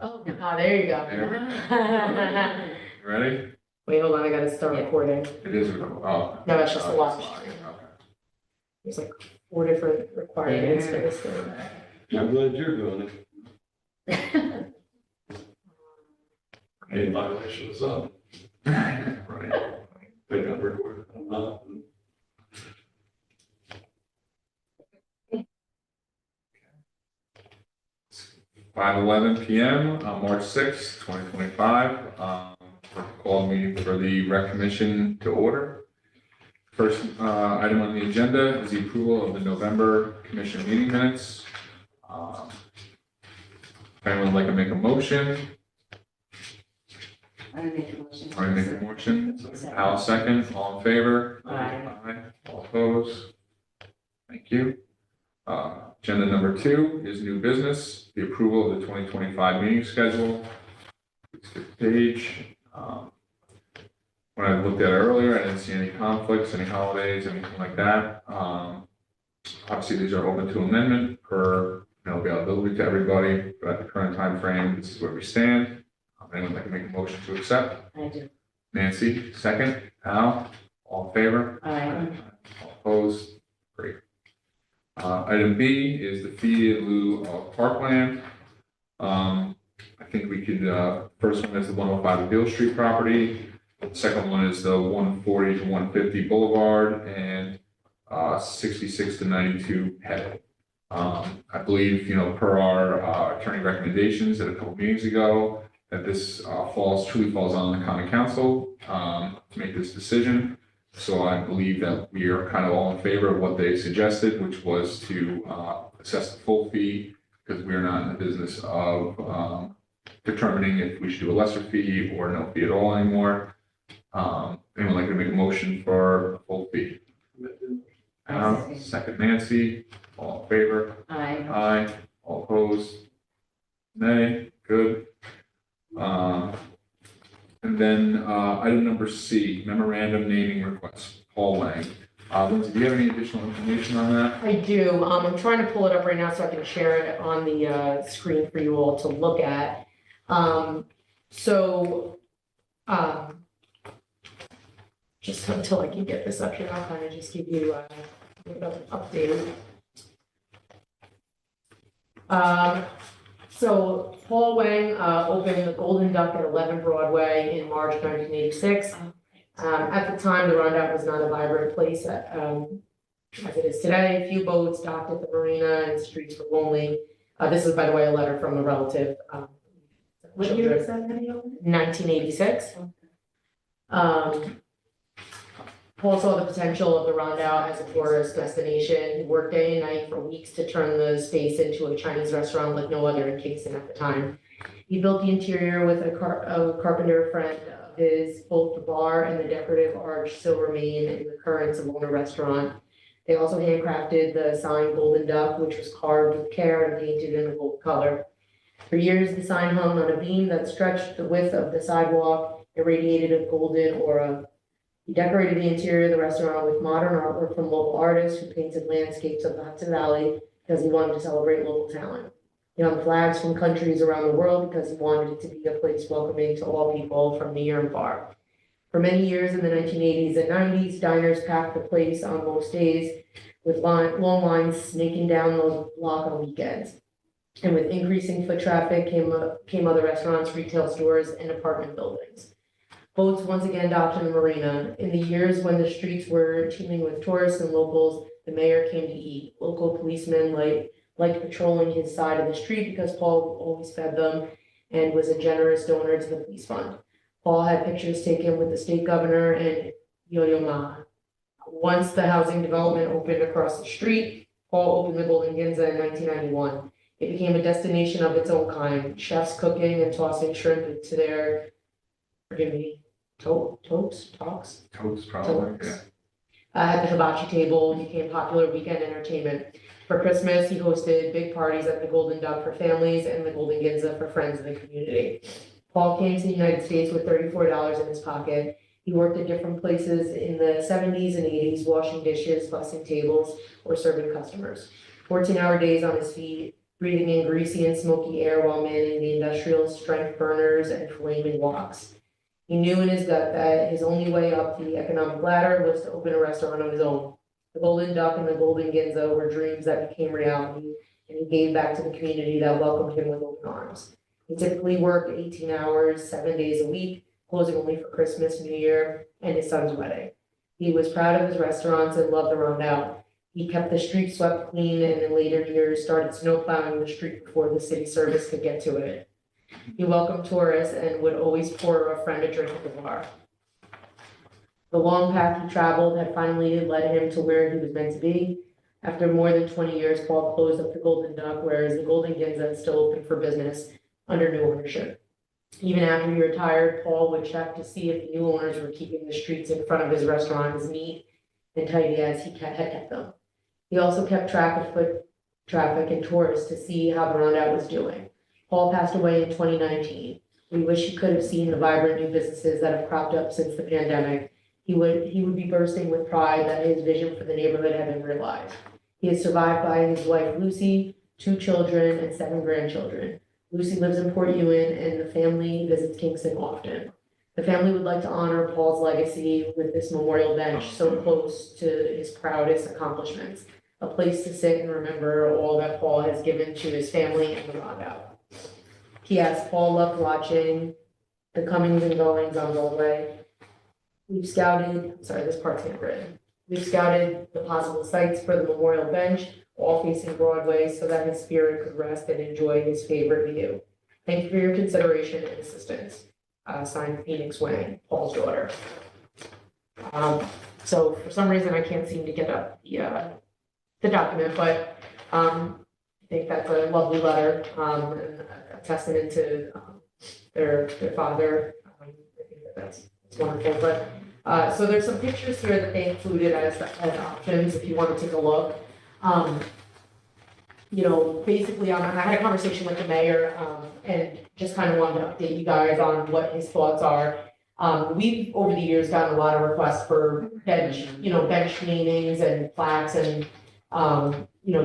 Oh, there you go. You ready? Wait, hold on, I gotta start recording. It is, oh. No, it's just a live it's live, stream. okay. There's like 4 different requirements for this thing. I'm glad you're doing it. Any violations of, Right. they got recorded. 5:11 PM on March 6th, 2025. Call meeting for the rec commission to order. First item on the agenda is the approval of the November commission meeting minutes. If anyone would like to make a motion, I make a motion. I make a motion. Al second, all in favor? Aye. All opposed? Thank you. Agenda number 2 is new business, the approval of the 2025 meeting schedule. Please skip the page. When I looked at it earlier, I didn't see any conflicts, any holidays, anything like that. Obviously, these are open to amendment per availability to everybody, but at the current time frame, this is where we stand. Anyone like to make a motion to accept? I do. Nancy, second. Al, all in favor? Aye. All opposed? Great. Item B is the fee in lieu of parkland. I think we could, first one is the 105 Beale Street property. The second one is the 140 to 150 Boulevard and 66 to 92 Head. I believe, per our attorney recommendations at a couple meetings ago, that this truly falls on the common council to make this decision. So I believe that we are kind of all in favor of what they suggested, which was to assess the full fee, because we are not in the business of determining if we should do a lesser fee or no fee at all anymore. Anyone like to make a motion for a full fee? Second Nancy, all in favor? Aye. Aye, all opposed? Nay, good. And then item number C, memorandum naming request, Paul Wang. Lindsay, do you have any additional information on that? I do. I'm trying to pull it up right now so I can share it on the screen for you all to look at. Just until I can get this up here, I'll kind of just give you a bit of an update. So Paul Wang opened the Golden Duck at 11 Broadway in March 1986. At the time, the Rondout was not a vibrant place as it is today. Few boats docked at the marina and streets were lonely. This is, by the way, a letter from a relative. What year is that video? 1986. Paul saw the potential of the Rondout as a tourist destination. He worked day and night for weeks to turn the space into a Chinese restaurant like no other in Kingston at the time. He built the interior with a carpenter friend of his. Both the bar and the decorative arch still remain in the current Savona restaurant. They also handcrafted the sign Golden Duck, which was carved with care and painted in a gold color. For years, the sign hung on a beam that stretched the width of the sidewalk, irradiated a golden aura. He decorated the interior of the restaurant with modern artwork from local artists who painted landscapes of the Hudson Valley because he wanted to celebrate local talent. He hung flags from countries around the world because he wanted it to be a place welcoming to all people from near and far. For many years in the 1980s and 90s, diners packed the place on most days with long lines snaking down the block on weekends. And with increasing foot traffic came other restaurants, retail stores, and apartment buildings. Boats once again docked in the marina. In the years when the streets were teeming with tourists and locals, the mayor came to eat. Local policemen liked patrolling his side of the street because Paul always fed them and was a generous donor to the police fund. Paul had pictures taken with the state governor and Yo-Yo Ma. Once the housing development opened across the street, Paul opened the Golden Ginza in 1991. It became a destination of its own kind, chefs cooking and tossing shrimp into their, forgive me, totes, Totes, yeah. At the hibachi table, became popular weekend entertainment. For Christmas, he hosted big parties at the Golden Duck for families and the Golden Ginza for friends in the community. Paul came to the United States with $34 in his pocket. He worked at different places in the 70s and 80s, washing dishes, bussing tables, or serving customers. 14-hour days on his feet, breathing in greasy and smoky air while manning the industrial strength burners and flaming walks. He knew in his gut that his only way up the economic ladder was to open a restaurant of his own. The Golden Duck and the Golden Ginza were dreams that became reality, and he gave back to the community that welcomed him with open arms. He typically worked 18 hours, 7 days a week, closing only for Christmas, New Year, and his son's wedding. He was proud of his restaurants and loved the Rondout. He kept the street swept clean and in later years started snow plowing the street before the city service could get to it. He welcomed tourists and would always pour a friend a drink at the bar. The long path he traveled had finally led him to where he was meant to be. After more than 20 years, Paul closed up the Golden Duck, whereas the Golden Ginza is still open for business under new ownership. Even after he retired, Paul would check to see if the new owners were keeping the streets in front of his restaurant as neat and tidy as he had kept them. He also kept track of foot traffic and tourists to see how the Rondout was doing. Paul passed away in 2019. We wish he could have seen the vibrant new businesses that have cropped up since the pandemic. He would be bursting with pride that his vision for the neighborhood had been realized. He is survived by his wife Lucy, 2 children, and 7 grandchildren. Lucy lives in Port Ewan, and the family visits Kingston often. The family would like to honor Paul's legacy with this memorial bench so close to his proudest accomplishments, a place to sit and remember all that Paul has given to his family and the Rondout. P.S. Paul loved watching the comings and goings on Broadway. We've scouted the possible sites for the memorial bench, all facing Broadway, so that his spirit could rest and enjoy his favorite view. Thank you for your consideration and assistance. Signed Phoenix Wang, Paul's daughter. So for some reason, I can't seem to get up the document, but I think that's a lovely letter, and a testament to their father. I think that's wonderful, but so there's some pictures here that they included as options if you want to take a look. Basically, I had a conversation with the mayor, and just kind of wanted to update you guys on what his thoughts are. We've, over the years, gotten a lot of requests for bench namings and plaques and,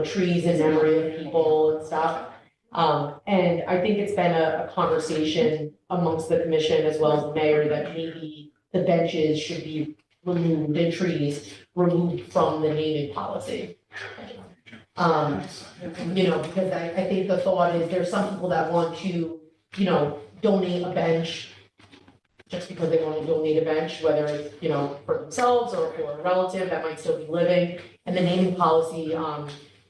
trees in memory of people and stuff. And I think it's been a conversation amongst the commission as well as the mayor that maybe the benches should be removed and trees removed from the naming policy. Because I think the thought is there's some people that want to, donate a bench just because they want to donate a bench, whether it's, for themselves or for a relative that might still be living. And the naming policy,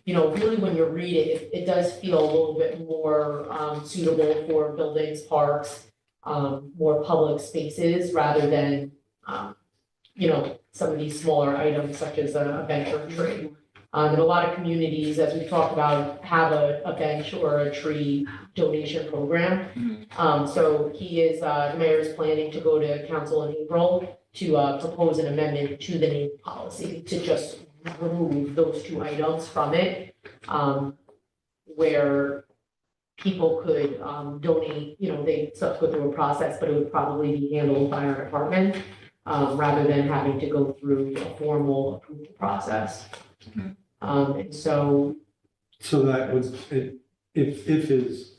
really when you read it, it does feel a little bit more suitable for buildings, parks, more public spaces rather than, some of these smaller items such as a bench or a tree. And a lot of communities, as we've talked about, have a bench or a tree donation program. So the mayor is planning to go to council in April to propose an amendment to the naming policy to just remove those 2 items from it, where people could donate, they still have to go through a process, but it would probably be handled by our department rather than having to go through a formal approval process. And so that was, if his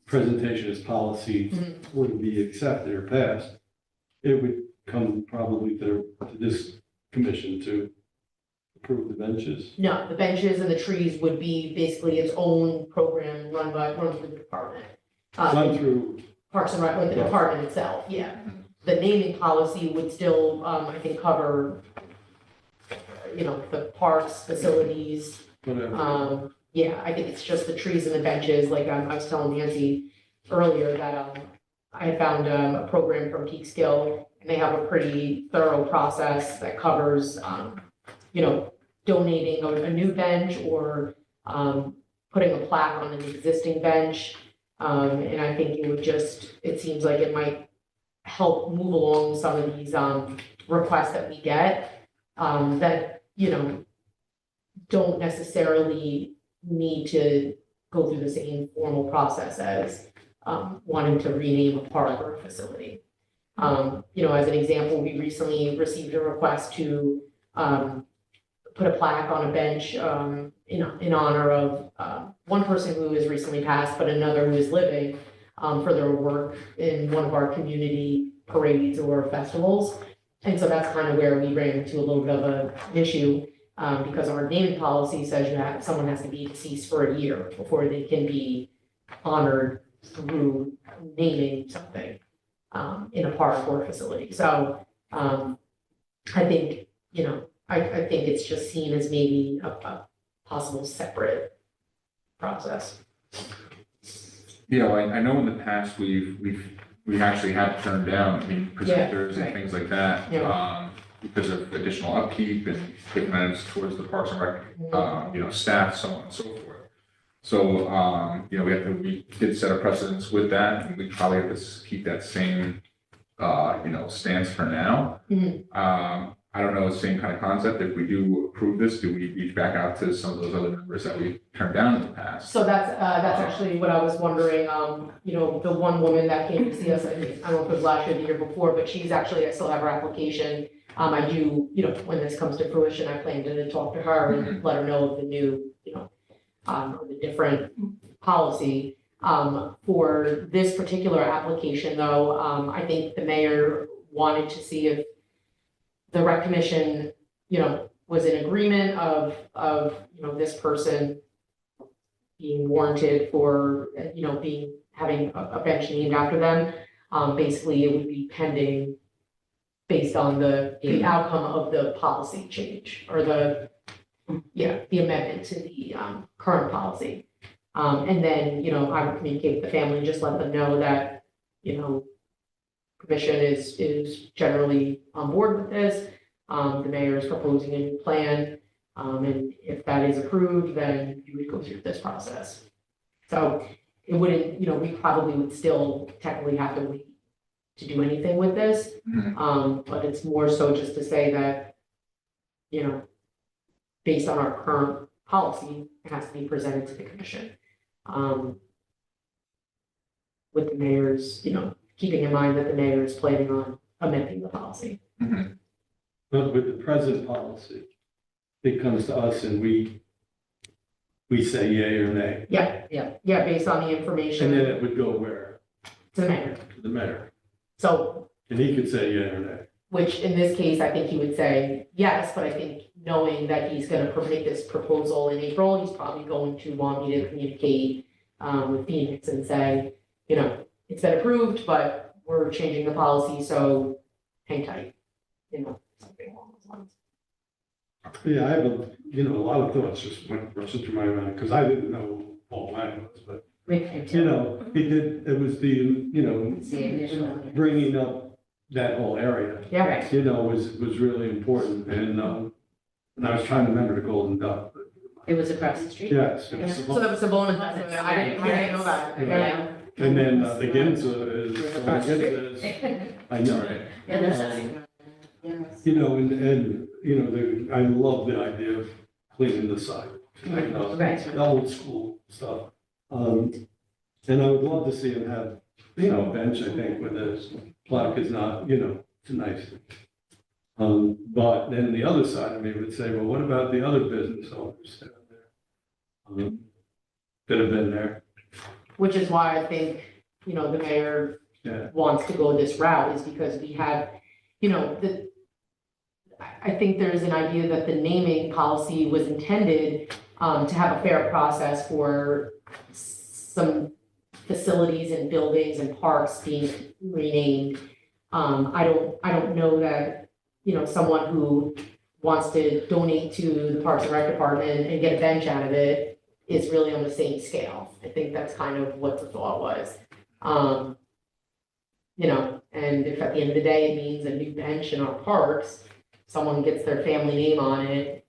presentation as policy were to be accepted or passed, it would come probably to this commission to approve the benches. No, the benches and the trees would be basically its own program run through the department. Run through. Parks and Rec, like the department itself, yeah. The naming policy would still, I think, cover the parks, facilities. Whatever. I think it's just the trees and the benches, like I was telling Nancy earlier that I had found a program from Peekskill, and they have a pretty thorough process that covers, donating a new bench or putting a plaque on an existing bench. And I think it seems like it might help move along some of these requests that we get that, don't necessarily need to go through the same formal process as wanting to rename a park or a facility. As an example, we recently received a request to put put a plaque on a bench, in honor of, one person who has recently passed, but another who is living, for their work in one of our community parades or festivals. And so that's kind of where we ran into a little bit of an issue, because our naming policy says someone has to be deceased for a year before they can be honored through naming something, in a park or facility. So, I think, I think it's just seen as maybe a possible separate process. Yeah, well, I know in the past, we actually have turned down, I mean, presenters and right. things like that. Yeah. Because of additional upkeep and different items towards the Parks and Rec, staff, so on and so forth. So, we did set a precedence with that, and we probably have to keep that same, stance for now. I don't know, same kind of concept, if we do approve this, do we reach back out to some of those other members that we turned down in the past? So that's actually what I was wondering, the one woman that came to see us, I don't know if it was last year or the year before, but she's actually, I still have her application. I do, when this comes to fruition, I plan to talk to her and let her know of the new, the different policy. For this particular application though, I think the mayor wanted to see if the rec commission, was in agreement of, this person being warranted for, having a bench named after them. Basically, it would be pending based on the outcome of the policy change or the amendment to the, current policy. And then, I would communicate with the family and just let them know that, commission is generally on board with this. The mayor is proposing a new plan, and if that is approved, then you would go through this process. So it wouldn't, we probably would still technically have to wait to do anything with this. But it's more so just to say that, based on our current policy, it has to be presented to the commission. With the mayor's, keeping in mind that the mayor is planning on amending the policy. But with the present policy, it comes to us and we say yay or nay. Yeah, based on the And then information it would go where? to the mayor. To the mayor. So, And he could say yay or nay. which in this case, I think he would say yes, but I think knowing that he's gonna make this proposal in April, he's probably going to want me to communicate with Phoenix and say, it's been approved, but we're changing the policy, so hang tight, something along those lines. Yeah, I have a lot of thoughts just went rushing through my mind, because I didn't know who Paul Lang was, but, he did, it was the, It's the initial. bringing up that whole area, Yeah, Right. was really important, and I was trying to remember the Golden Duck, but It was across the street. yes. yeah. So that was a bonus, I didn't know that. Yeah. And then the Ginza is, I know, Right. Yeah, that's. I love the idea of cleaning the site, Right. the old school stuff. And I would love to see him have, a bench, I think, where the plaque is not, it's nice. But then the other side of me would say, well, what about the other business owners that are there? That have been there, Which is why I think, the mayor yeah. wants to go this route is because we have, I think there's an idea that the naming policy was intended to have a fair process for some facilities and buildings and parks being renamed. I don't know that, someone who wants to donate to the Parks and Rec Department and get a bench out of it is really on the same scale. I think that's kind of what the thought was. And if at the end of the day, it means a new bench in our parks, someone gets their family name on it,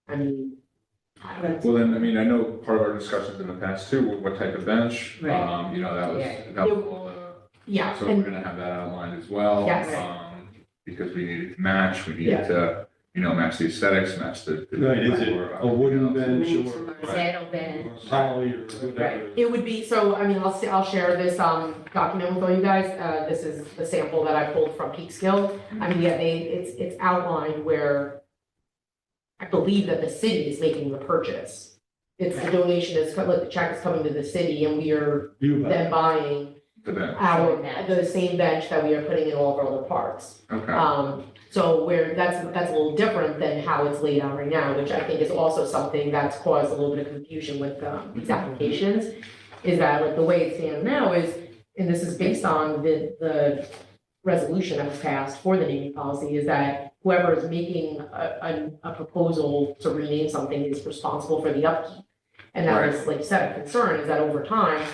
I mean, I don't know. Well, then, I know part of our discussions in the past too, were what type of bench, Right. that was. Yeah, So we're and, gonna have that outlined as well. Yes. Because we needed to match, we Yeah. needed to, match the aesthetics, match the. Right, is it a wooden bench or Saddle bench. poly or whatever? it would be, so, I'll share this, document with all you guys, this is the sample that I pulled from Peekskill. It's outlined where, I believe that the city is making the purchase. It's the donation is, like the check is coming to the city and we are You, then buying To them, the same bench that we are putting in all of our other parks. okay, So where that's a little different than how it's laid out right now, which I think is also something that's caused a little bit of confusion with, these applications. Is that like the way it stands now is, and this is based on the resolution that was passed for the naming policy, is that whoever is making a proposal to rename something is responsible for the upkeep. And that was, like you said, a concern, is that over time,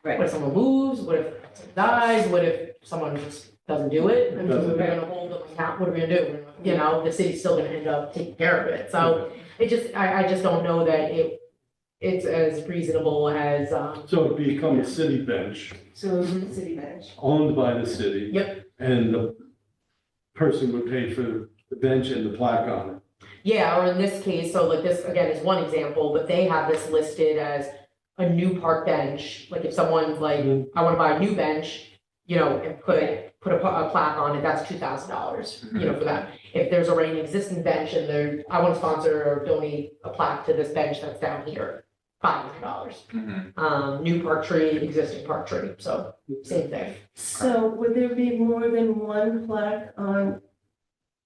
what if someone moves, what if someone dies, what if someone just doesn't do it? I mean, we're gonna hold them account, what are we gonna do? You know, the city's still gonna end up taking care of it, so it just, I just don't know that it's as reasonable as, so it becomes a city bench So city bench. owned by the city. Yep. And the person would pay for the bench and the plaque on it. yeah, or in this case, so like this, again, is one example, but they have this listed as a new park bench, like if someone's like, Mhm. I wanna buy a new bench, you know, and put a plaque on it, that's $2,000, you know, for that. If there's already an existing bench and I wanna sponsor or donate a plaque to this bench that's down here, $500. New park tree, existing park tree, so same thing. So would there be more than one plaque on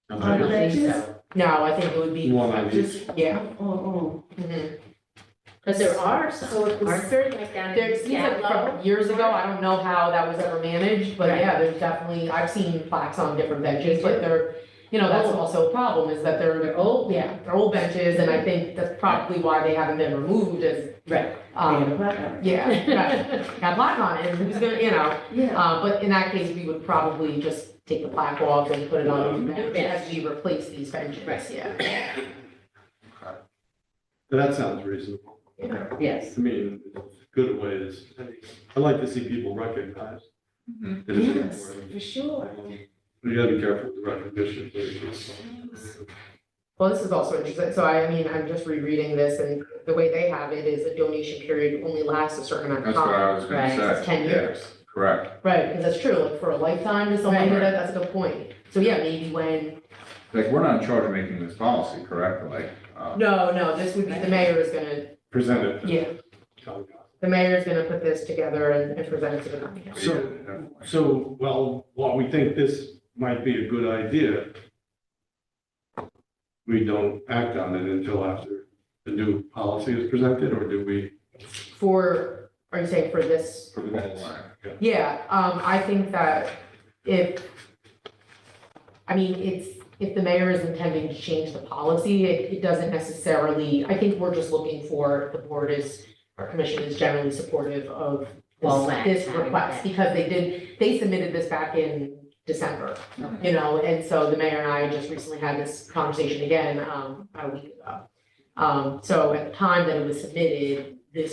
I the don't think benches? so. No, I think it would be, One on each. Just, yeah. oh, Mhm. Because there are some, So it was- aren't there, like down in There seems like Scapa? from years ago, I don't know how that was ever managed, but Right. yeah, there's definitely, I've seen plaques on different benches, but they're, you know, that's also a problem, is that they're old, yeah, they're old benches, and I think that's probably why they haven't been removed, is, Right. yeah, right, got a plaque on it, and who's gonna, you know, yeah. but in that case, we would probably just take the plaque off and put it on a new bench as we replace these benches, Right. yeah. That sounds reasonable. Yes. I mean, it's good ways. I like to see people recognized. Mhm. It is Yes, important. for sure. You gotta be careful with the recognition. Well, this is also interesting, so I mean, I'm just rereading this, and the way they have it is a donation period only lasts a certain amount of That's what time. I was gonna Right. say. It's 10 Yeah, years. Correct, Right, because that's true, like for a lifetime to someone, Right. that's a good point. So yeah, maybe when, like, we're not in charge of making this policy, correct, like, no, this would be, the mayor is gonna, Present it. yeah, the mayor is gonna put this together and present it to the county council. So- yeah, definitely. So, well, while we think this might be a good idea, we don't act on it until after the new policy is presented, or do we? Are you saying for this? For the deadline. Yeah, I think that if the mayor is intending to change the policy, it doesn't necessarily, I think we're just looking for, our commission is generally supportive of Well, this having request, that. because they submitted this back in December, you know, and so the mayor and I just recently had this conversation again, about a week ago. So at the time that it was submitted, they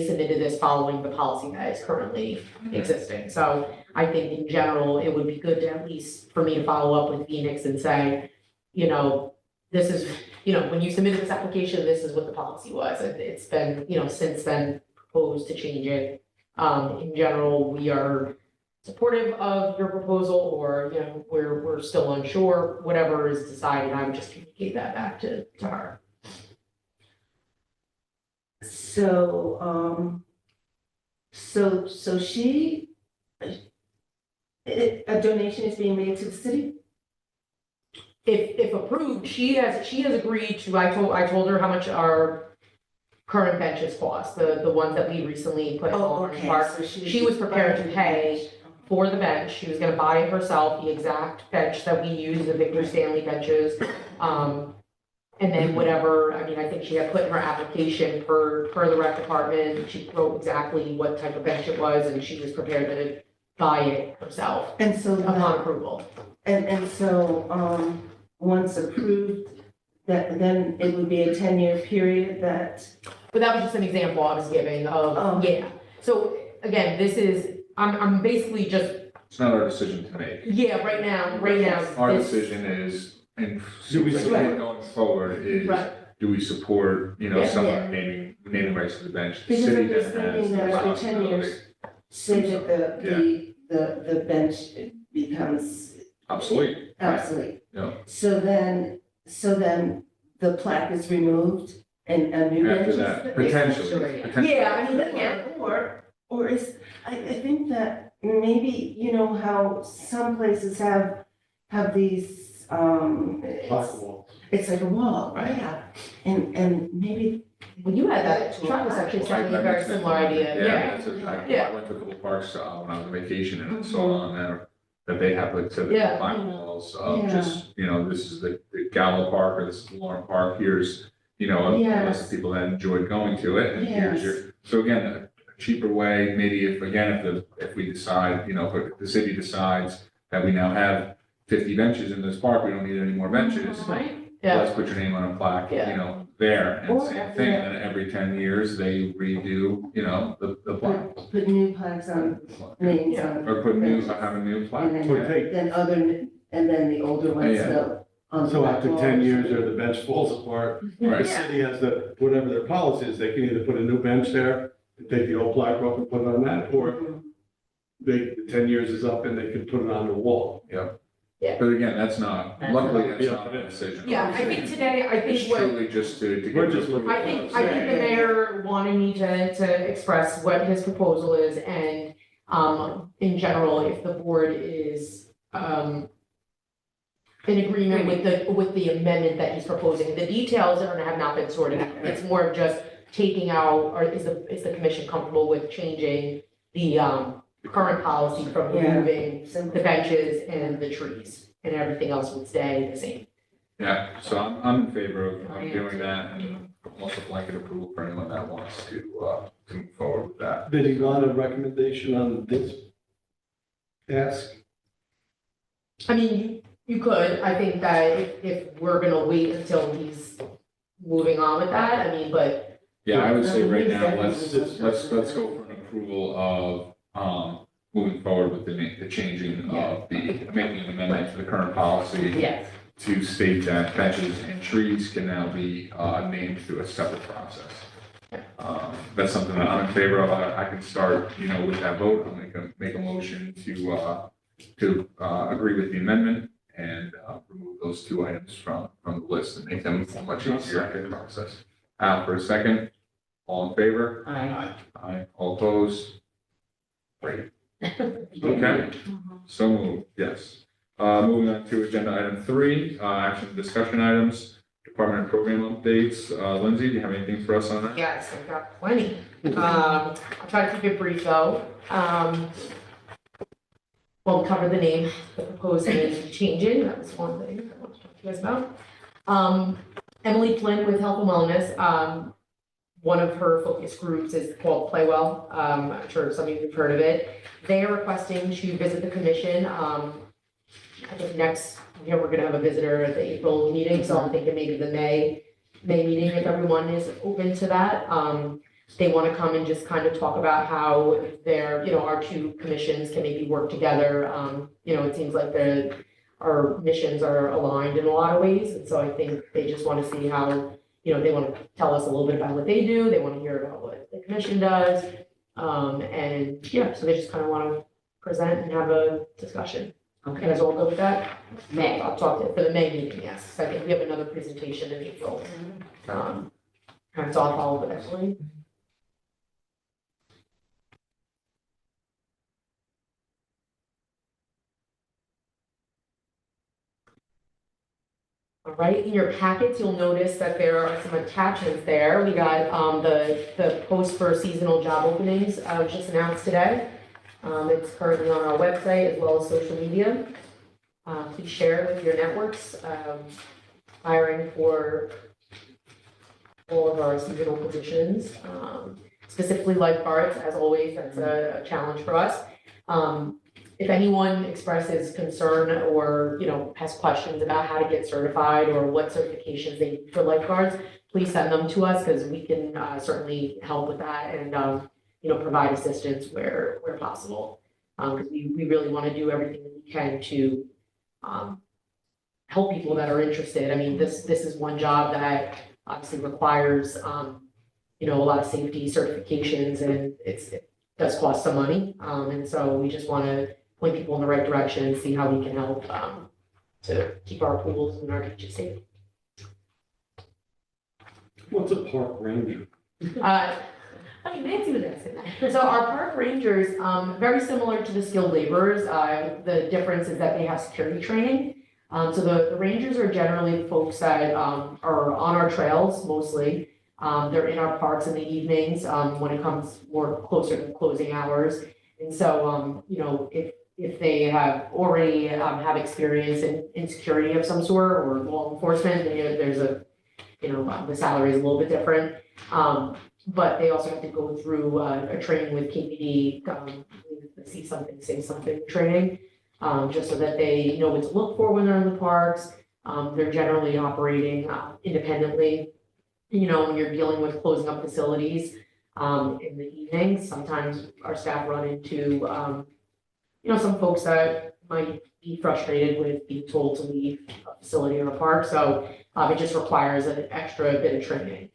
submitted this following the policy that is currently existing. So I think in general, it would be good to at least, for me to follow up with Phoenix and say, you know, this is, you know, when you submitted this application, this is what the policy was. It's been, you know, since then proposed to change it. In general, we are supportive of your proposal, or, you know, we're still unsure, whatever is decided, I would just communicate that back to her. So, so she, a donation is being made to the city? If approved, she has agreed to, I told her how much our current benches cost, the ones that we recently put Oh, on the okay. park. So She was prepared to pay for the bench, she was gonna buy it herself, the exact bench that we use, the Victor Stanley benches. And then whatever, I mean, I think she had put in her application per the rec department, she wrote exactly what type of bench it was, and she was prepared to buy it herself And so, upon approval. and so, once approved, then it would be a 10-year period that, But that was just an example I was giving Oh. of, yeah. So again, I'm basically just, It's not our decision to make. yeah, right now, Our this- decision is, and Do we support going forward is, Right. do we support, you know, Yeah. someone naming rights to the bench? The Because city I'm just then has thinking that the after 10 years, responsibility. say that the bench becomes Obsolete. obsolete. Yeah. So then the plaque is removed and a new bench After is. that, potentially. Yeah, I mean, that- Yeah, or is, I think that maybe, you know, how some places have these, it's like a wall, right? Yeah. And maybe, When you had that, Travis actually sent me a very similar idea, yeah. That's it. Yeah. I went to a couple parks, when I was on vacation and I saw on there that they have like typical Yeah. plaque walls of Yeah. just, this is the Gallo Park or this is Lauren Park, here's, a list Yes. of people that enjoyed going to it and here's your, so again, a cheaper way, maybe if we decide, if the city decides that we now have 50 benches in this park, we don't need any more benches. Right, yeah, Let's put your name on a plaque, Yeah. there, and Or- same thing, and every 10 years, they redo, the plaque. put new plaques on, names on. Or have a new plaque. And Or take- then and then the older ones Yeah. go on. So the after wall. 10 years or the bench falls apart, the Right, city has whatever their policy is, they can either put a new bench there, take the old plaque off and put it on that, or the 10 years is up and they can put it on the wall. but again, that's not, luckily, that's not a decision. yeah, I think today, I It's think what, truly just to get. We're just looking- I think the mayor wanted me to express what his proposal is, and, in general, if the board is, in agreement with the amendment that he's proposing. The details have not been sorted out. It's more of just taking out, or is the commission comfortable with changing the, current policy from Yeah. removing the benches and the trees, and everything else would stay the same. Yeah, so I'm in favor of doing that, and also blanket approval for anyone that wants to move forward with that. Did he want a recommendation on this ask? I mean, you could, I think that if we're gonna wait until he's moving on with that, I mean, but Yeah, I would say right now, Yeah. let's go for an approval of, moving forward with the changing of making an amendment to the current policy Yes, to state that benches and trees can now be, named through a separate process. That's something that I'm in favor of. I can start, with that vote. I'll make a motion to agree with the amendment and, remove those two items from the list and make them a much easier process. Al, for a second. All in favor? I, Aye. All opposed? Great. Okay, so moved, yes. Moving on to agenda item 3, action and discussion items, department and program updates. Lindsay, do you have anything for us on that? yes, I've got plenty. I'll try to keep it brief though. We'll cover the name, the proposed name changing, that was one thing I want to talk to you guys about. Emily Flynn with Health and Wellness, one of her focus groups is called Playwell. I'm sure some of you have heard of it. They are requesting to visit the commission. I think next, we're gonna have a visitor at the April meeting, so I'm thinking maybe the May meeting, if everyone is open to that. They want to come and just kind of talk about how our two commissions can maybe work together. It seems like our missions are aligned in a lot of ways, and so I think they just want to see how, they want to tell us a little bit about what they do, they want to hear about what the commission does. So they just kind of want to present and have a discussion. You okay, guys all go with that? May. I'll talk to, for the May meeting, yes. I think we have another presentation in April. And so I'll follow with Emily. All right, in your packets, you'll notice that there are some attachments there. We got the post for seasonal job openings just announced today. It's currently on our website as well as social media. Please share it with your networks. Hiring for all of our seasonal positions, specifically lifeguards, as always, that's a challenge for us. If anyone expresses concern or, has questions about how to get certified or what certifications they need for lifeguards, please send them to us because we can certainly help with that and, provide assistance where possible. Because we really want to do everything we can to help people that are interested. I mean, this is one job that obviously requires, a lot of safety certifications and it does cost some money. And so we just want to point people in the right direction and see how we can help to keep our pools and our beaches safe. What's a park ranger? Uh, I mean, Nancy was asking that. So our park rangers, very similar to the skilled laborers, the difference is that they have security training. So the rangers are generally folks that, are on our trails mostly. They're in our parks in the evenings, when it comes more closer to closing hours. And so, you know, if they have already, have experience in security of some sort or law enforcement, there's a, you know, the salary is a little bit different. But they also have to go through a training with KPD, see something, say something training, just so that they know what to look for when they're in the parks. They're generally operating independently. You know, when you're dealing with closing up facilities in the evenings, sometimes our staff run into, you know, some folks that might be frustrated with being told to leave a facility or a park. So it just requires an extra bit of training.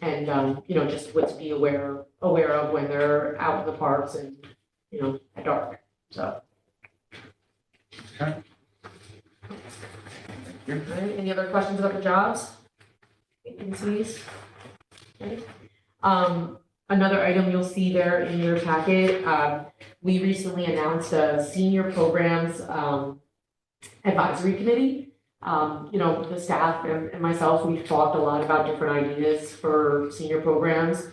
You know, just what to be aware of when they're out in the parks and, you know, at dark, so. Okay. All right, any other questions about the jobs? Vacancies? Okay. Another item you'll see there in your packet, we recently announced a senior programs, advisory committee. You know, the staff and myself, we've talked a lot about different ideas for senior programs,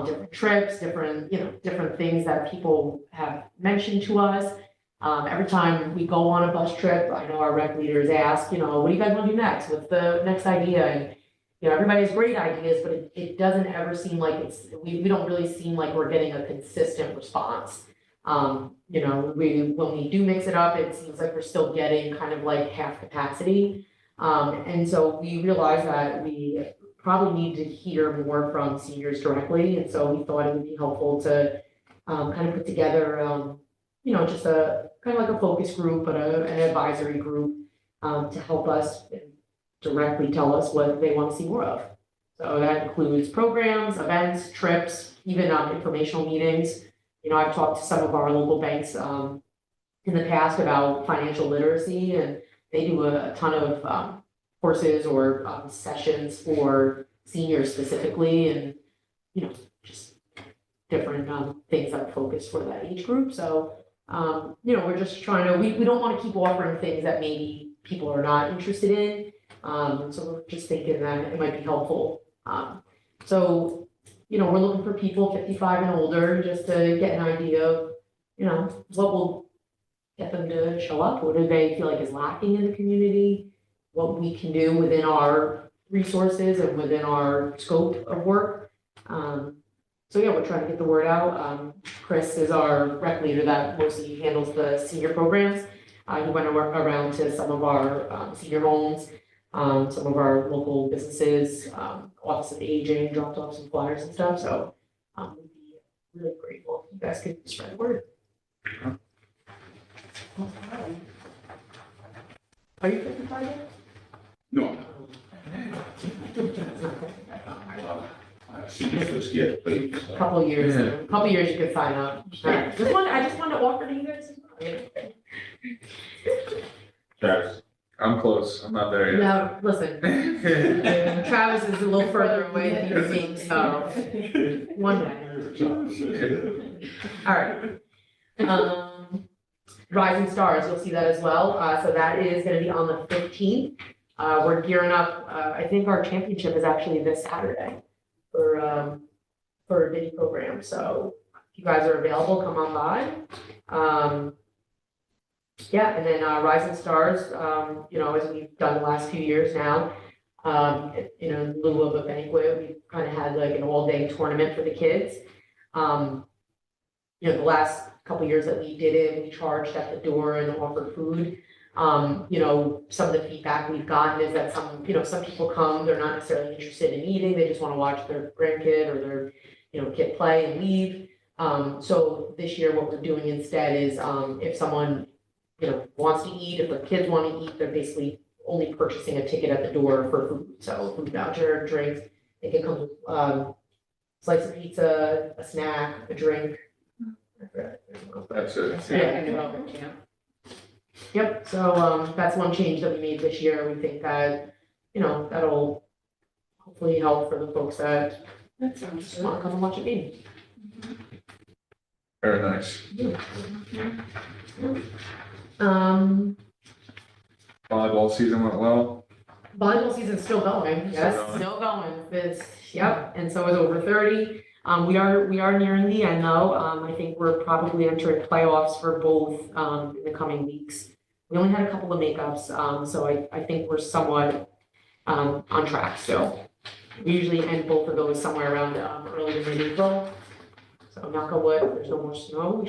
different trips, different, you know, different things that people have mentioned to us. Every time we go on a bus trip, I know our rec leaders ask, you know, what do you guys want to do next? What's the next idea? And, you know, everybody has great ideas, but it doesn't ever seem like we don't really seem like we're getting a consistent response. You know, when we do mix it up, it seems like we're still getting kind of like half capacity. And so we realized that we probably need to hear more from seniors directly. And so we thought it would be helpful to kind of put together, you know, just a kind of like a focus group, but an advisory group to help us directly tell us what they want to see more of. So that includes programs, events, trips, even informational meetings. You know, I've talked to some of our local banks in the past about financial literacy, and they do a ton of courses or sessions for seniors specifically, and, you know, just different things that focus for that age group. So, you know, we're just trying to, we don't want to keep offering things that maybe people are not interested in. So we're just thinking that it might be helpful. So, you know, we're looking for people 55 and older just to get an idea of, you know, what will get them to show up. What do they feel like is lacking in the community? What we can do within our resources and within our scope of work. So yeah, we're trying to get the word out. Chris is our rec leader that mostly handles the senior programs. He went around to some of our senior homes, some of our local businesses, Office of Aging, dropped off some flyers and stuff. So we'd be really grateful if you guys could spread the word. Are you 55 yet? No. I see you first get paid. Couple of years, Yeah. couple of years you could sign up. I just wanted to offer to you guys. Travis. I'm close, I'm not there yet. No, listen, Travis is a little further away than you think, so one day. All right. Rising Stars, you'll see that as well. So that is gonna be on the 15th. We're gearing up, I think our championship is actually this Saturday for a mini program. So if you guys are available, come on by. Yeah, and then Rising Stars, you know, as we've done the last few years now, you know, in lieu of a banquet, we kind of had like an all-day tournament for the kids. You know, the last couple years that we did it, we charged at the door and offered food. You know, some of the feedback we've gotten is that some people come, they're not necessarily interested in eating, they just want to watch their grandkid or their, you know, kid play and leave. So this year, what we're doing instead is, if someone, you know, wants to eat, if their kids want to eat, they're basically only purchasing a ticket at the door for food. So food voucher, drinks, they can come with slice of pizza, a snack, a drink. That's it. Yeah. Yep, so that's one change that we made this year. We think that, you know, that'll hopefully help for the folks that That sounds just want to come and watch a game. Very nice. Um, Volleyball season went well. volleyball season's still going, yes, Still going. still going, it's, yep, and so is over 30. We are nearing the end though, I think we're probably entering playoffs for both, in the coming weeks. We only had a couple of makeups, so I think we're somewhat, on track still. We usually end both of those somewhere around, early to mid-April. So knock on wood, there's no more snow, we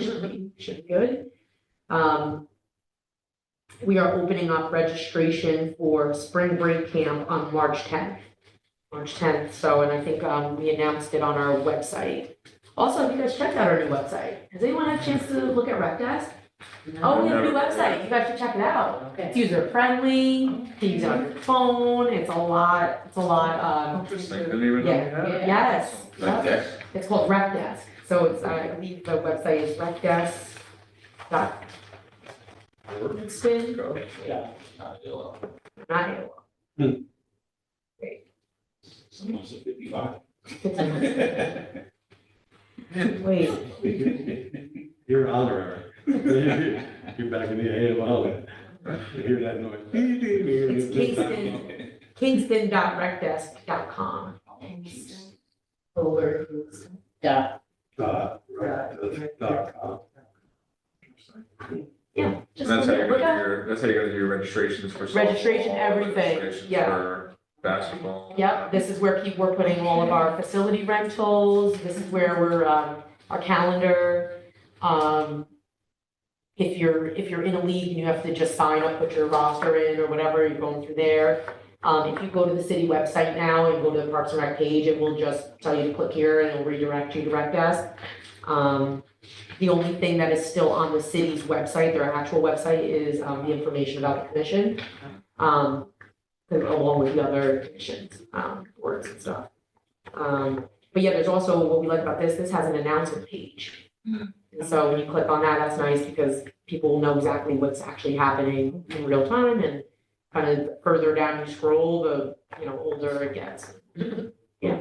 should be good. We are opening up registration for spring break camp on March 10th. March 10th, so, and I think, we announced it on our website. Also, have you guys checked out our new website? Has anyone had a chance to look at RecDesk? Oh, we have a new website, you guys should check it out. Okay. It's user friendly, you can use it on your phone, it's a lot, Interesting, didn't even know we yeah, had it. yes. Like that? It's called RecDesk, so it's, I believe the website is recdesk dot, spin, Go. Not ill. not AOL. Someone said 55. Wait, You're honorary. You're back in the AOL. You hear that noise? It's Kingston. kingston.recdesk.com. Over. Yeah. Right.com. Yeah, just And that's how you're look gonna up. do your, that's how you're gonna do your registrations for softball. Registration, everything, registrations yeah. For basketball. Yep, this is where people are putting all of our facility rentals, this is where we're, our calendar. If you're in a league and you have to just sign up, put your roster in or whatever, you're going through there. If you go to the city website now and go to the Parks and Rec page, it will just tell you to click here and it'll redirect you to RecDesk. The only thing that is still on the city's website, their actual website, is, the information about the commission. Along with the other commissions, words and stuff. But yeah, there's also, what we like about this has an announcement page. Mm. And so when you click on that, that's nice because people will know exactly what's actually happening in real time, and kind of further down you scroll, the, older it gets. Yeah.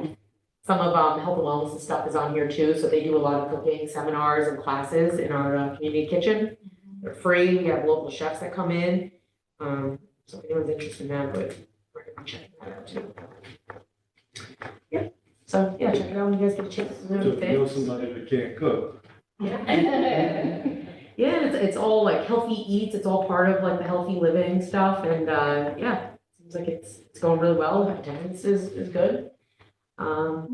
Some of, health and wellness and stuff is on here too, so they do a lot of cooking seminars and classes in our, community kitchen. They're free, we have local chefs that come in, so if anyone's interested in that, would recommend checking that out too. Yeah, so, yeah, check it out when you guys get a chance to So know if you know things. somebody that can't cook, Yeah, it's all like healthy eats, it's all part of like the healthy living stuff, and, yeah, seems like it's going really well, attendance is good. I've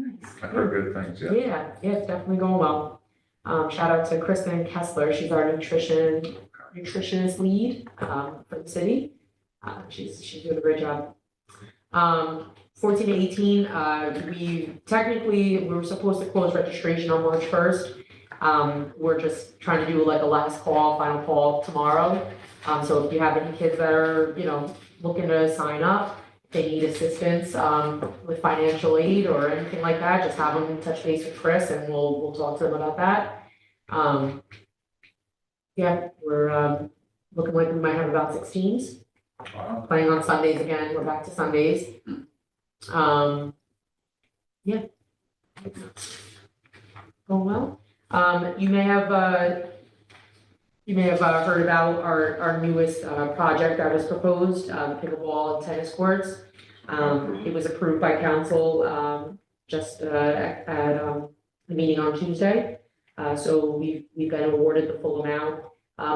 heard good things, yeah. Yeah, it's definitely going well. Shout out to Kristen Kessler, she's our nutritionist lead, for the city. She's doing a great job. 14 to 18, we were supposed to close registration on March 1st. We're just trying to do like a last call, final call tomorrow. So if you have any kids that are, looking to sign up, if they need assistance, with financial aid or anything like that, just have them touch base with Chris and we'll talk to them about that. Yeah, we're, looking like we might have about 6 teams. Wow. Playing on Sundays again, we're back to Sundays. Yeah. Going well. You may have heard about our newest project that was proposed, pickleball and tennis courts. It was approved by council just at the meeting on Tuesday. So we've been awarded the full amount.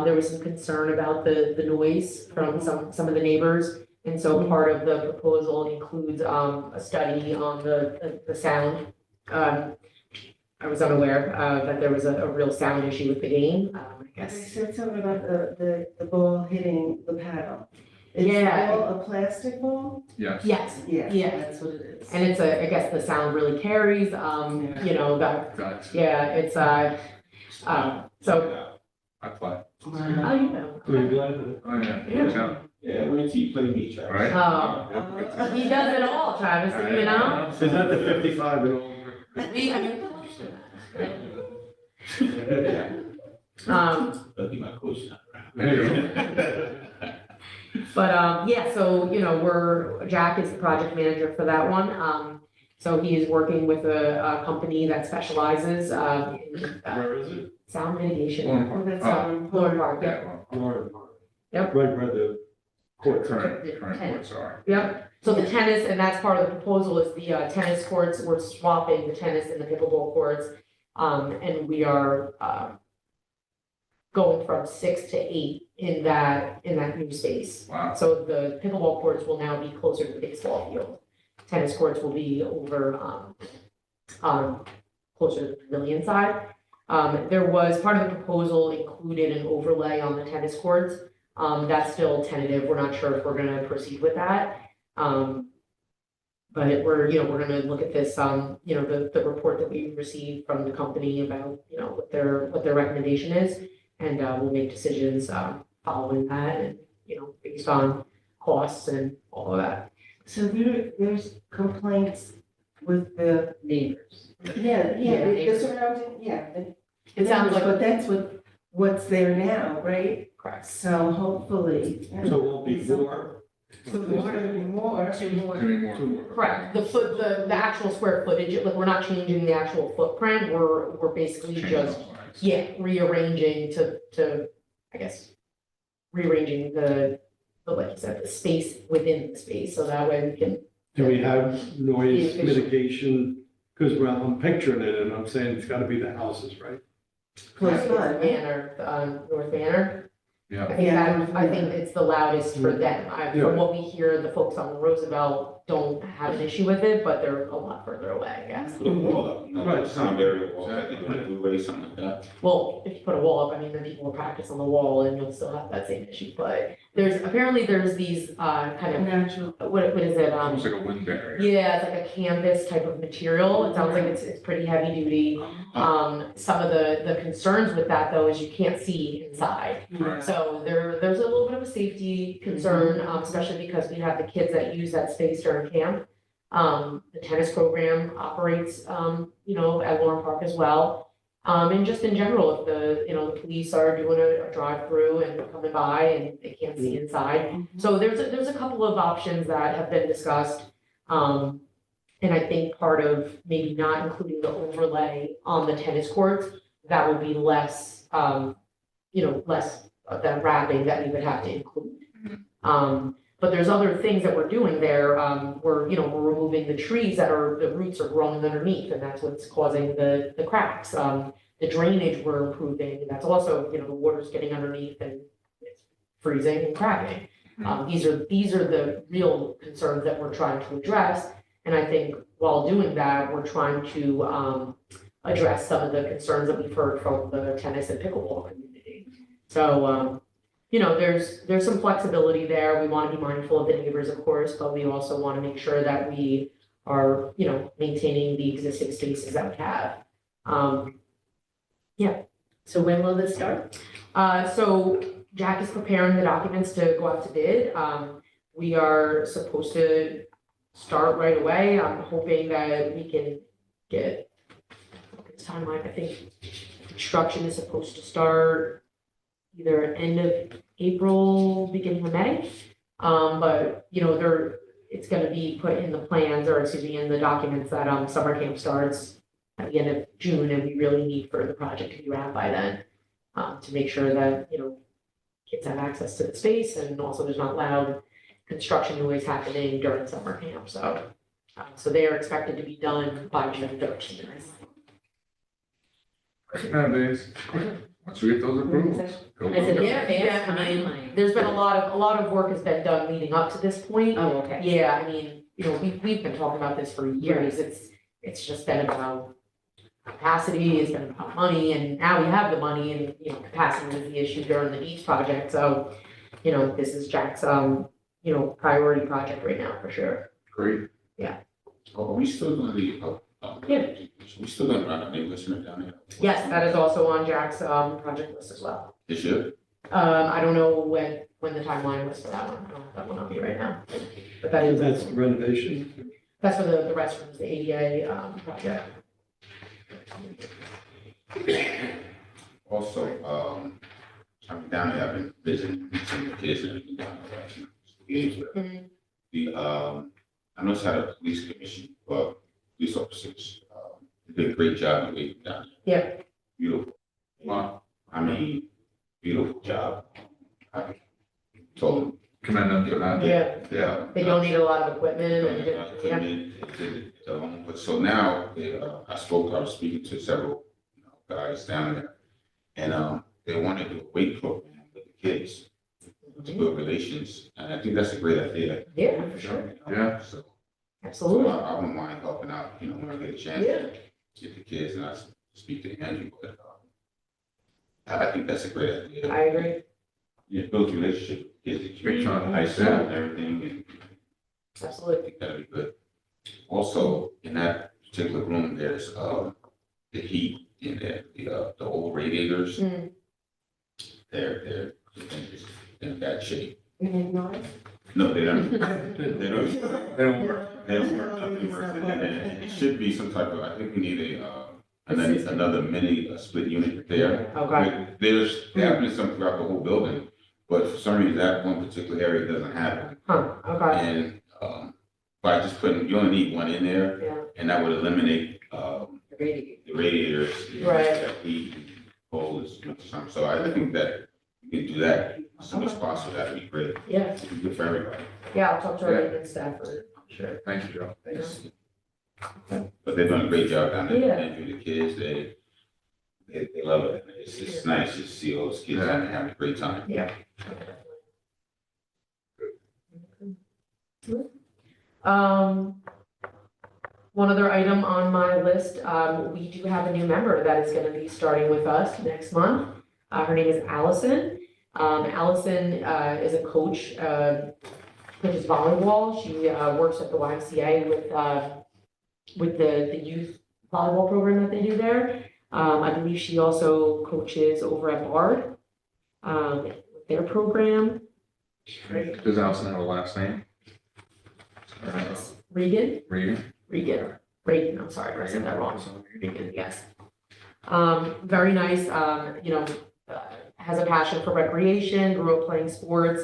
There was some concern about the noise from some of the neighbors. And so part of the proposal includes a study on the sound. I was unaware that there was a real sound issue with the game, I They guess. said something about the ball hitting the paddle. Is the Yeah. ball a plastic ball? Yes. Yes, Yeah, that's what it is. and it's I guess the sound really carries, that, Gotcha. yeah, it's, so, I play. oh, you know. we're glad that Oh, yeah. Yeah. Yeah, when you play me, Travis. Right? Oh, he does it all, Travis, you know? Is that the 55 and older? Lucky my coach not There you around. But, yeah, so, Jack is the project manager for that one. So he is working with a company that specializes in Where is it? sound mitigation. Lauren That's Park. Lauren Park, Oh, yep. yeah, Florida Park. Yep. Right where the courts are. current courts are. Yep, so the tennis, and that's part of the proposal, is the tennis courts, we're swapping the tennis and the pickleball courts. And we are going from 6 to 8 in that new space. Wow. So the pickleball courts will now be closer to the baseball field. Tennis courts will be over, closer to the pavilion side. There was, part of the proposal included an overlay on the tennis courts. That's still tentative, we're not sure if we're gonna proceed with that. But we're gonna look at this, the report that we received from the company about, what their recommendation is. And, we'll make decisions, following that and, based on costs and all of that. So there's complaints with the, Neighbors. the surrounding, It sounds like, but that's what's there now, right? correct. So hopefully. So it won't be more. So there's gonna be more. Doing more. Correct, the actual square footage, like, we're not changing the actual footprint, we're basically Change just, those lines. yeah, rearranging to, I guess, rearranging like you said, the space within the space, so that way we can. Do we have noise mitigation? Because, well, I'm picturing it and I'm saying it's gotta be the houses, right? Close by, right? Manor, North Manor. Yeah. I think it's the loudest for them. Yeah. From what we hear, the folks on Roosevelt don't have an issue with it, but they're a lot further away, I guess. Put a wall up, you know, Right. some area wall, like, blue something like that. Well, if you put a wall up, I mean, then people will practice on the wall and you'll still have that same issue, but there's these, kind of, Natural. what is it, Almost like a wind barrier. yeah, it's like a canvas type of material. It sounds like it's pretty heavy duty. Some of the concerns with that though is you can't see inside. Right. So there's a little bit of a safety concern, especially because we have the kids that use that space during camp. The tennis program operates, at Lauren Park as well. And just in general, if the police are doing a drive-through and coming by and they can't see inside. So there's a couple of options that have been discussed. And I think part of maybe not including the overlay on the tennis courts, that would be less, less of that wrapping that we would have to include. But there's other things that we're doing there. We're removing the trees the roots are growing underneath, and that's what's causing the cracks. The drainage we're improving, that's also, the water's getting underneath and it's freezing and cracking. These are the real concerns that we're trying to address. And I think while doing that, we're trying to address some of the concerns that we've heard from the tennis and pickleball community. So, there's some flexibility there. We want to be mindful of the neighbors, of course, but we also want to make sure that we are, maintaining the existing spaces that we have. So when will this start? So Jack is preparing the documents to go out to bid. We are supposed to start right away. I'm hoping that we can get this timeline. I think construction is supposed to start either end of April, beginning of May. But it's gonna be put in the plans, or excuse me, in the documents that summer camp starts at the end of June, and we really need for the project to be wrapped by then. To make sure that, kids have access to the space, and also there's not loud construction noise happening during summer camp, so. So they are expected to be done by June 13th. Nowadays, once we get those approvals. go I said, for it. Yeah, I mean, timeline. There's been a lot of work has been done leading up to this point. Oh, okay. Yeah, I mean, we've been talking about this for years. It's just been about capacity, it's been about money, and now we have the money, and, capacity was the issue during the beach project, so, this is Jack's, priority project right now, for sure. Great. Are we still gonna be, Yeah. we still gonna run a neighborhood center down there? Yes, that is also on Jack's, project list as well. This year? I don't know when the timeline was for that one, I don't have that one on me right now, but that is, That's renovation. that's for the restrooms, the ADA, project. Also, I'm down there, I've been visiting some of the kids and everything down there, right? Mhm. The, I know it's had a police commission, but police officers. They did a great job in waiting down there. Yeah. Beautiful. Wow. I mean, beautiful job. I told them. Commend them for that. Yeah, Yeah. they donate a lot of equipment and, But so now, I was speaking to several guys down there. And they want to do a weight program with the kids to build relations. And I think that's a great idea. yeah, for sure, Yeah. So absolutely. I wouldn't mind helping out, when I get a chance Yeah. to get the kids and I speak to Andrew. But I think that's a great idea. I agree, You build a relationship with kids that Big you time. high school and everything, and I absolutely. think that'd be good. Also, in that particular room, there's the heat in there, the old radiators, Mm. they're in bad shape. Mhm, nice. No, they don't. They They don't. don't work. They don't work. Nothing works. And it should be some type of. I think we need another mini split unit there. Okay, There's happening some throughout the whole building, but for some reason that one particular area doesn't have it. huh, okay, And by just you only need one in there, yeah. and that would eliminate Agree. the radiators. Right. That heat and cold as much as time. So I think that we can do that as soon as possible. That'd be great. Yeah, It'd be good for everybody. yeah, I'll talk to our Yeah. maintenance staff for sure. Thank you, Joe. Thanks. But they're doing a great job down there. Yeah. Andrew, the kids, they love it. It's nice to see all those kids out there having a great time. Yeah. One other item on my list, we do have a new member that is gonna be starting with us next month. Her name is Allison. Allison, is a coach, coaches volleyball. She, works at the YMCA with the youth volleyball program that they do there. I believe she also coaches over at Bard, with their program. Does Allison have a last name? Regan, Regan? I'm sorry, I said that wrong. Regan, yes. Very nice, has a passion for recreation, grew up playing sports.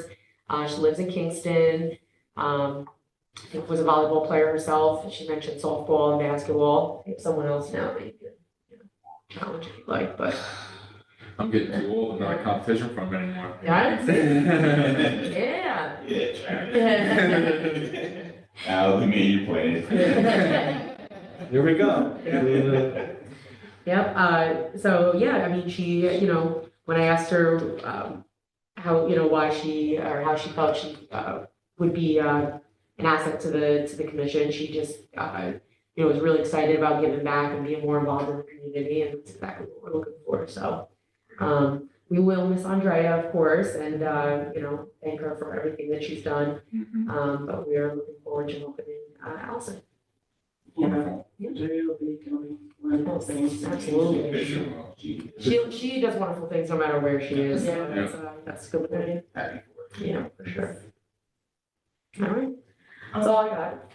She lives in Kingston. I think was a volleyball player herself. She mentioned softball and basketball. If someone else now, they could, challenge if you like, but. I'm getting too old, not a competition from anymore. Yeah. Yeah. Al, me, you playing. Here we go. Yep, so yeah, I mean, she, when I asked her, how, why she, or how she felt she, would be, an asset to the commission, she just, was really excited about giving back and being more involved in the community, and that's exactly what we're looking for, so. We will miss Andrea, of course, and, thank her for everything that she's done, but we are looking forward to welcoming, Allison. Yeah, Andrea will be doing wonderful things. Absolutely. Happy She does wonderful things no matter where she is, so Yeah. that's a good thing, for her. yeah, for sure. All right, that's all I got.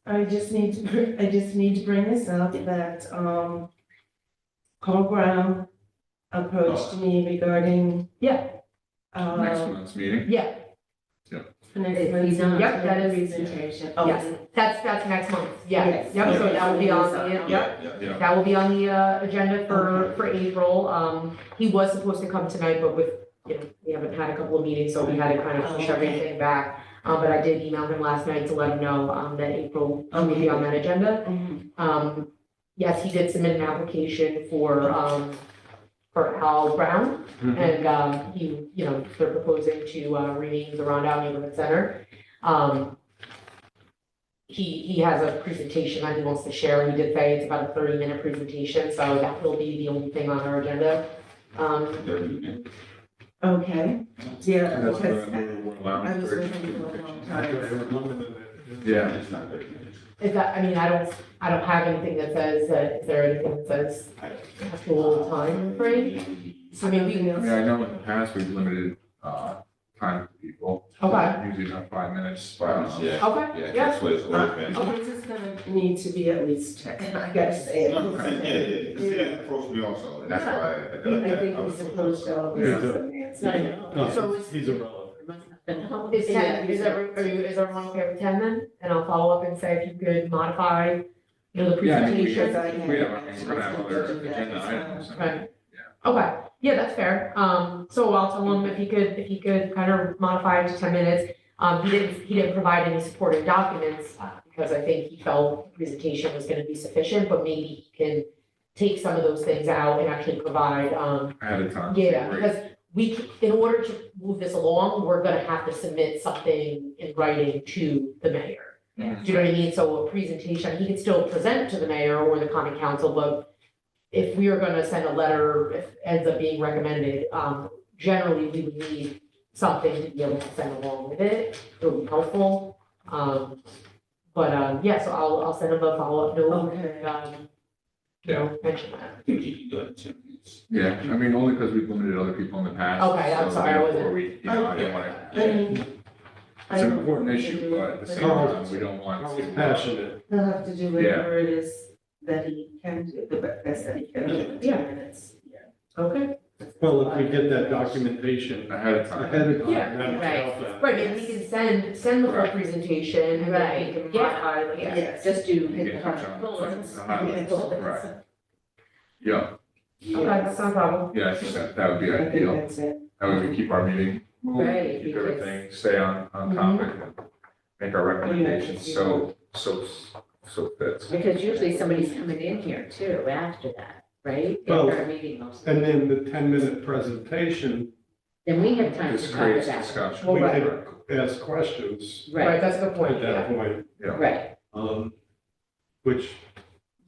I just need to bring this up that, Carl Brown approached me regarding, Yeah, Next month's meeting? yeah, the next month's. He's on Yep, that is- presentation. Oh, yes, that's next month, yeah, Yes. yep, so that will be on the, Yeah, yep. yeah, yeah. That will be on the agenda for April. He was supposed to come tonight, but with, we haven't had a couple of meetings, so we had to kind of push everything back. But I did email him last night to let him know that April will be on that agenda. Mhm. Yes, he did submit an application for Al Brown. And they're proposing to rename the Rondout Neighborhood Center. He has a presentation that he wants to share. He did say it's about a 30-minute presentation, so that will be the only thing on our agenda. Okay, yeah, That's because we're allowing I was for- with him for a long time. Yeah, It's not 30 minutes. Is that, I don't have anything that says that, is there anything that says it has to be a little time, I'm afraid? I mean, we, I mean, I know in the past we've limited, time for people. Okay. Usually not 5 minutes. Yeah, okay, yeah, yeah, that's what it's always been. This is gonna need to be at least, I gotta say Yeah, it. yeah, yeah, approached me also, and that's why. I think he's opposed to all Yeah. this. I know. No, he's irrelevant. is 10, is everyone okay with 10 then? And I'll follow up and say if you could modify You know, the Yeah, I mean, presentation. Because I had- we have, we're gonna have other agenda items. Right. Okay, yeah, that's fair. So I'll tell him if he could kind of modify it to 10 minutes. He didn't provide any supporting documents, because I think he felt the presentation was gonna be sufficient, but maybe he can take some of those things out and actually provide, Ahead of time. yeah, Great. because in order to move this along, we're gonna have to submit something in writing to the mayor. Mhm. Do you know what I mean? So a presentation, he can still present to the mayor or the common council, but if we are gonna send a letter, if it ends up being recommended, generally, we would need something to be able to send along with it. It would be helpful. Yeah, so I'll send him a follow-up note, Okay. mention that. I think you can do it in 10 minutes. Yeah, I mean, only because we've limited other people in the past. Okay, I'm so sorry, I wasn't- therefore we, I didn't wanna. I mean, It's an important issue, but at the same time, we don't want I was to. passionate. he'll have to do whatever it is that he can do, the best that he can do in Yeah. 10 minutes. Okay. Well, if we get that documentation Ahead of time. ahead of time, Yeah, that'll right. help that. Right, and we can send the full Right. presentation, and then we can Right, yeah. modify, like, yeah. Yes. Just do You hit can the touch hard on bullets. the highlights, right. Yeah, Okay, that's not a problem. yeah, I think that would be I think ideal. that's it. That way we keep our meeting moving, Right, keep because- everything, stay on topic, and make our recommendations so fits. Because usually somebody's coming in here too after that, right? Well, After our meeting most. And then the 10-minute presentation, Then we have time to This talk creates about it. discussion. Well, we right. could ask questions Right, Right, that's a good point, at yeah. that point, right. which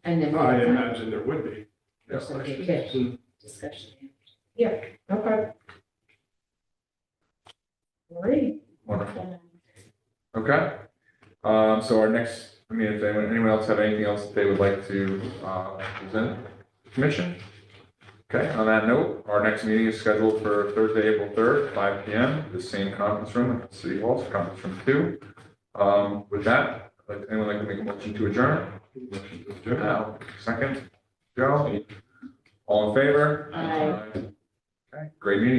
And then we I have time imagine there would be. Yeah. for some good discussion. Okay. All right. Wonderful. Okay. So our next, I mean, if anyone else have anything else that they would like to, present to the commission? Okay, on that note, our next meeting is scheduled for Thursday, April 3rd, 5 PM, the same conference room at City Hall, so conference room 2. With that, anyone like to make a motion to adjourn? Second, Joe? All in favor? Aye. Okay, great meeting.